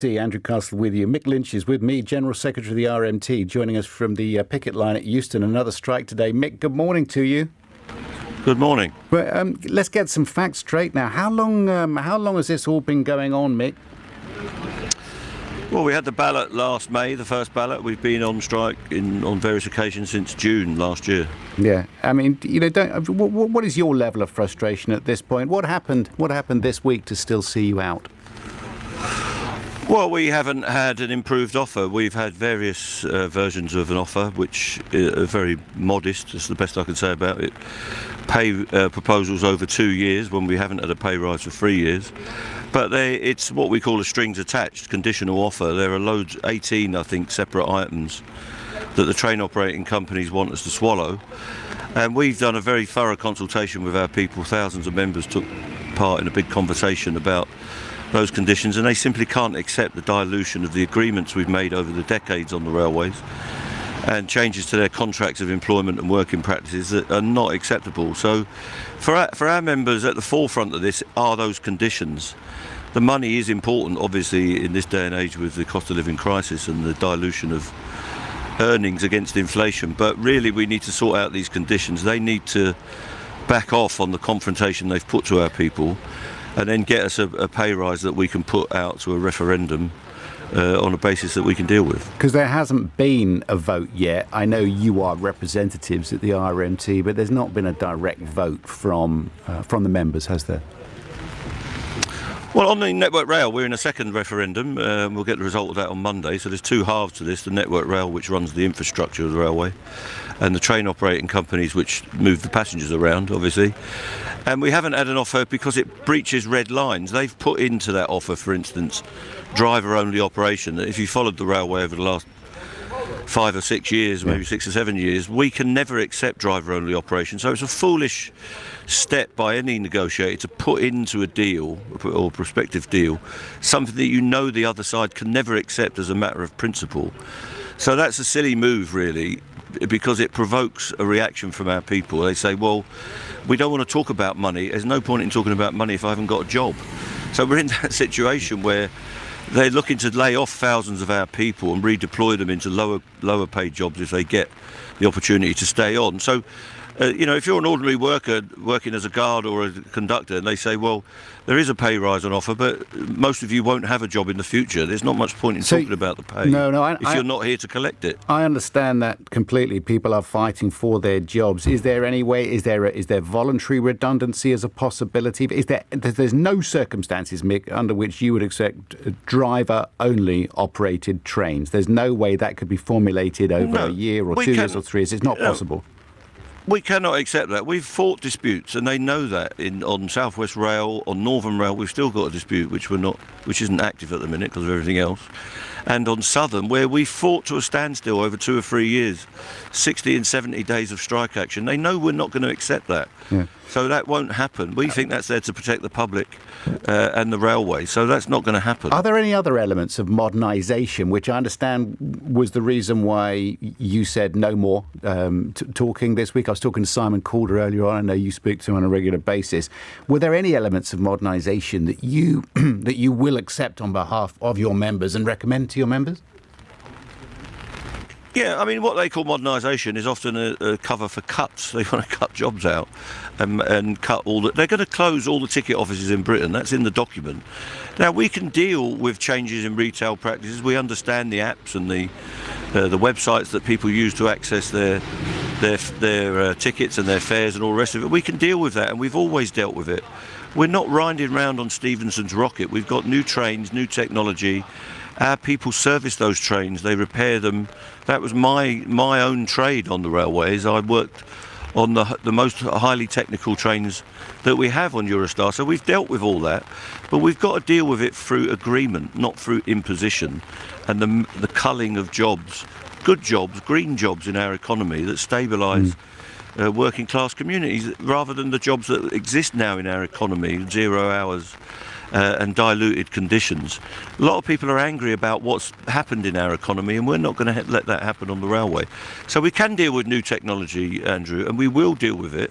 Andrew Castle with you. Mick Lynch is with me, General Secretary of the RMT, joining us from the picket line at Euston. Another strike today. Mick, good morning to you. Good morning. Well, let's get some facts straight now. How long has this all been going on, Mick? Well, we had the ballot last May, the first ballot. We've been on strike on various occasions since June last year. Yeah, I mean, what is your level of frustration at this point? What happened this week to still see you out? Well, we haven't had an improved offer. We've had various versions of an offer, which are very modest. That's the best I can say about it. Pay proposals over 2 years when we haven't had a pay rise for 3 years. But it's what we call a strings attached conditional offer. There are loads, 18, I think, separate items that the train operating companies want us to swallow. And we've done a very thorough consultation with our people. Thousands of members took part in a big conversation about those conditions, and they simply can't accept the dilution of the agreements we've made over the decades on the railways and changes to their contracts of employment and working practices that are not acceptable. So for our members, at the forefront of this are those conditions. The money is important, obviously, in this day and age with the cost of living crisis and the dilution of earnings against inflation, but really we need to sort out these conditions. They need to back off on the confrontation they've put to our people and then get us a pay rise that we can put out to a referendum on a basis that we can deal with. Because there hasn't been a vote yet. I know you are representatives at the RMT, but there's not been a direct vote from the members, has there? Well, on the Network Rail, we're in a second referendum. We'll get the result of that on Monday. So there's two halves to this: the Network Rail, which runs the infrastructure of the railway, and the train operating companies, which move the passengers around, obviously. And we haven't had an offer because it breaches red lines. They've put into that offer, for instance, driver-only operation. If you followed the railway over the last 5 or 6 years, maybe 6 or 7 years, we can never accept driver-only operation. So it's a foolish step by any negotiator to put into a deal or prospective deal something that you know the other side can never accept as a matter of principle. So that's a silly move, really, because it provokes a reaction from our people. They say, well, we don't want to talk about money. There's no point in talking about money if I haven't got a job. So we're in that situation where they're looking to lay off thousands of our people and redeploy them into lower paid jobs if they get the opportunity to stay on. So, if you're an ordinary worker working as a guard or a conductor, and they say, well, there is a pay rise on offer, but most of you won't have a job in the future. There's not much point in talking about the pay if you're not here to collect it. I understand that completely. People are fighting for their jobs. Is there any way? Is there voluntary redundancy as a possibility? There's no circumstances, Mick, under which you would accept driver-only operated trains. There's no way that could be formulated over a year or 2 years or 3 years. It's not possible. We cannot accept that. We've fought disputes, and they know that. On South West Rail, on Northern Rail, we've still got a dispute which isn't active at the minute because of everything else. And on Southern, where we fought to a standstill over 2 or 3 years, 60 and 70 days of strike action. They know we're not going to accept that. Yeah. So that won't happen. We think that's there to protect the public and the railway. So that's not going to happen. Are there any other elements of modernisation, which I understand was the reason why you said no more talking this week? I was talking to Simon Calder earlier on. I know you speak to him on a regular basis. Were there any elements of modernisation that you that you will accept on behalf of your members and recommend to your members? Yeah, I mean, what they call modernisation is often a cover for cuts. They want to cut jobs out and cut they're going to close all the ticket offices in Britain. That's in the document. Now, we can deal with changes in retail practices. We understand the apps and the websites that people use to access their tickets and their fares and all the rest of it. We can deal with that, and we've always dealt with it. We're not riding around on Stephenson's rocket. We've got new trains, new technology. Our people service those trains, they repair them. That was my own trade on the railways. I worked on the most highly technical trains that we have on Eurostar. So we've dealt with all that, but we've got to deal with it through agreement, not through imposition and the culling of jobs, good jobs, green jobs in our economy that stabilise working class communities, rather than the jobs that exist now in our economy, 0 hours and diluted conditions. A lot of people are angry about what's happened in our economy, and we're not going to let that happen on the railway. So we can deal with new technology, Andrew, and we will deal with it,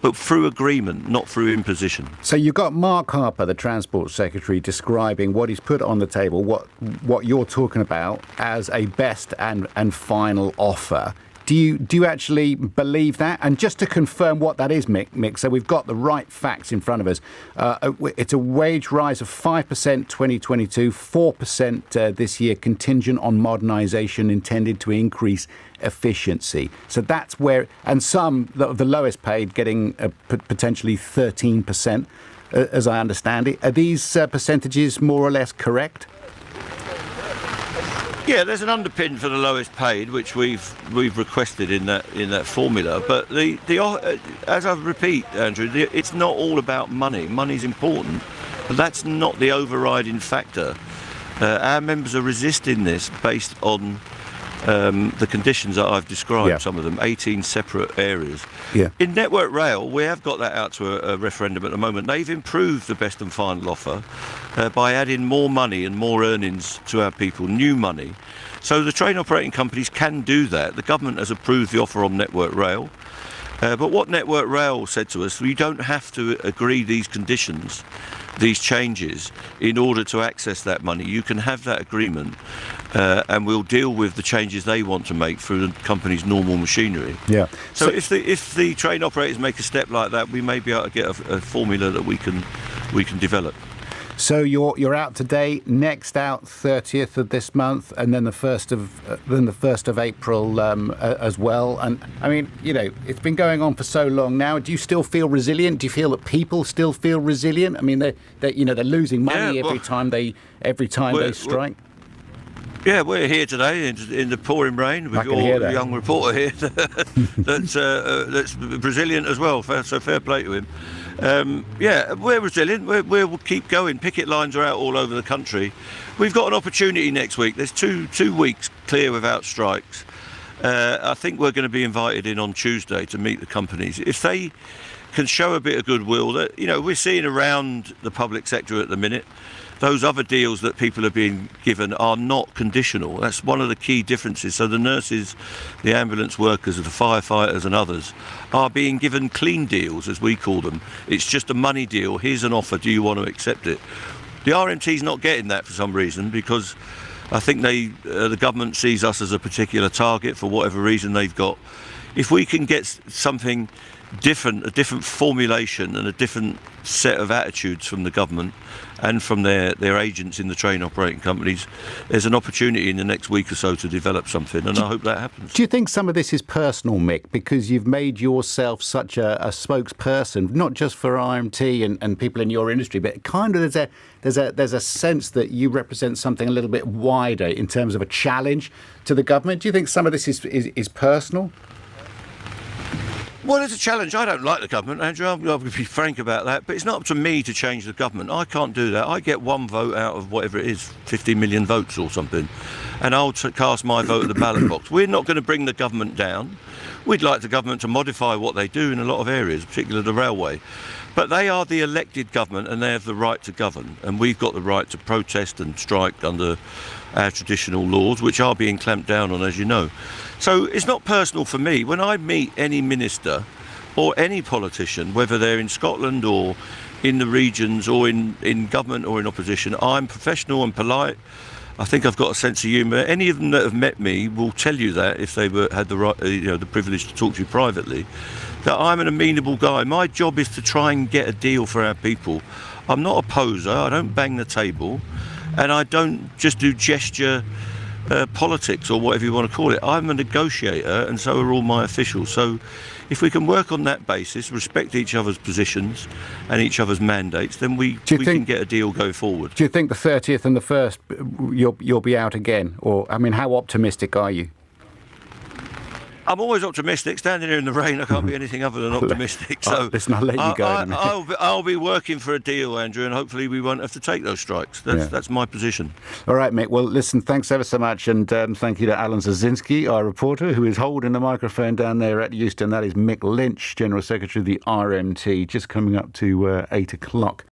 but through agreement, not through imposition. So you've got Mark Harper, the Transport Secretary, describing what he's put on the table, what you're talking about as a best and final offer. Do you actually believe that? And just to confirm what that is, Mick, so we've got the right facts in front of us. It's a wage rise of 5% 2022, 4% this year, contingent on modernisation intended to increase efficiency. So that's where, and some of the lowest paid getting potentially 13%, as I understand it. Are these percentages more or less correct? Yeah, there's an underpin for the lowest paid, which we've requested in that formula. But as I repeat, Andrew, it's not all about money. Money's important, but that's not the overriding factor. Our members are resisting this based on the conditions that I've described, some of them, 18 separate areas. Yeah. In Network Rail, we have got that out to a referendum at the moment. They've improved the best and final offer by adding more money and more earnings to our people, new money. So the train operating companies can do that. The government has approved the offer on Network Rail. But what Network Rail said to us, we don't have to agree these conditions, these changes, in order to access that money. You can have that agreement, and we'll deal with the changes they want to make through the company's normal machinery. Yeah. So if the train operators make a step like that, we may be able to get a formula that we can develop. So you're out today, next out 30th of this month, and then the 1st of April as well. And I mean, it's been going on for so long now. Do you still feel resilient? Do you feel that people still feel resilient? I mean, they're losing money every time they strike. Yeah, we're here today in the pouring rain with your young reporter here that's Brazilian as well, so fair play to him. We're resilient. We'll keep going. Picket lines are out all over the country. We've got an opportunity next week. There's two weeks clear without strikes. I think we're going to be invited in on Tuesday to meet the companies. If they can show a bit of goodwill, that we're seeing around the public sector at the minute, those other deals that people are being given are not conditional. That's one of the key differences. So the nurses, the ambulance workers, the firefighters and others are being given clean deals, as we call them. It's just a money deal. Here's an offer. Do you want to accept it? The RMT's not getting that for some reason, because I think the government sees us as a particular target for whatever reason they've got. If we can get something different, a different formulation and a different set of attitudes from the government and from their agents in the train operating companies, there's an opportunity in the next week or so to develop something, and I hope that happens. Do you think some of this is personal, Mick, because you've made yourself such a spokesperson, not just for RMT and people in your industry, but kind of there's a sense that you represent something a little bit wider in terms of a challenge to the government? Do you think some of this is personal? Well, it's a challenge. I don't like the government, Andrew. I'm going to be frank about that. But it's not up to me to change the government. I can't do that. I get one vote out of whatever it is, 50 million votes or something. And I'll cast my vote at the ballot box. We're not going to bring the government down. We'd like the government to modify what they do in a lot of areas, particularly the railway. But they are the elected government and they have the right to govern. And we've got the right to protest and strike under our traditional laws, which are being clamped down on, as you know. So it's not personal for me. When I meet any minister or any politician, whether they're in Scotland or in the regions or in government or in opposition, I'm professional and polite. I think I've got a sense of humour. Any of them that have met me will tell you that, if they had the right, the privilege to talk to you privately, that I'm an amenable guy. My job is to try and get a deal for our people. I'm not a poser. I don't bang the table, and I don't just do gesture politics or whatever you want to call it. I'm a negotiator, and so are all my officials. So if we can work on that basis, respect each other's positions and each other's mandates, then we can get a deal going forward. Do you think the 30th and the 1st you'll be out again? Or, I mean, how optimistic are you? I'm always optimistic. Standing here in the rain, I can't be anything other than optimistic. So listen, I'll let you go. I'll be working for a deal, Andrew, and hopefully we won't have to take those strikes. That's my position. All right, Mick. Well, listen, thanks ever so much, and thank you to Alan Zazinski, our reporter, who is holding the microphone down there at Euston. That is Mick Lynch, General Secretary of the RMT, just coming up to 8 o'clock.